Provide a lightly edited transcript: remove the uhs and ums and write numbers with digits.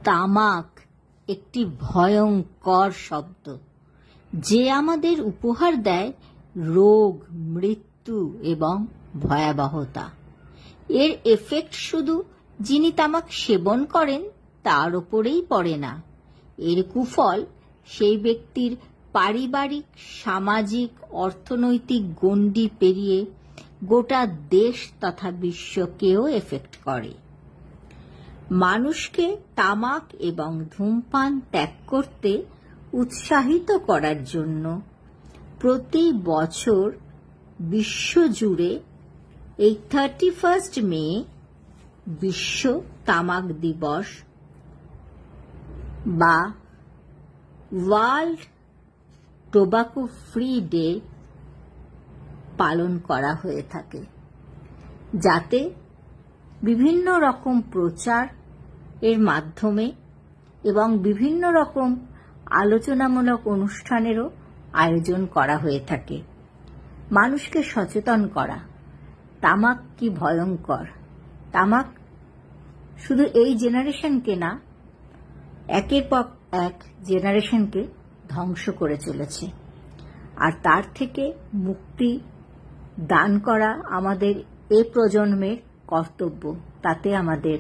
তামাক একটি ভয়ঙ্কর শব্দ, যে আমাদের উপহার দেয় রোগ, মৃত্যু এবং ভয়াবহতা। এর এফেক্ট শুধু যিনি তামাক সেবন করেন তার ওপরেই পড়ে না, এর কুফল সেই ব্যক্তির পারিবারিক, সামাজিক, অর্থনৈতিক গণ্ডি পেরিয়ে গোটা দেশ তথা বিশ্বকেও এফেক্ট করে। মানুষকে তামাক এবং ধূমপান ত্যাগ করতে উৎসাহিত করার জন্য প্রতি বছর বিশ্বজুড়ে এই 31 মে বিশ্ব তামাক দিবস বা ওয়ার্ল্ড টোবাকো ফ্রি ডে পালন করা হয়ে থাকে, যাতে বিভিন্ন রকম প্রচার এর মাধ্যমে এবং বিভিন্ন রকম আলোচনামূলক অনুষ্ঠানেরও আয়োজন করা হয়ে থাকে। মানুষকে সচেতন করা, তামাক কি ভয়ঙ্কর। তামাক শুধু এই জেনারেশনকে না, একের পর এক জেনারেশনকে ধ্বংস করে চলেছে, আর তার থেকে মুক্তি দান করা আমাদের এ প্রজন্মের কর্তব্য। তাতে আমাদের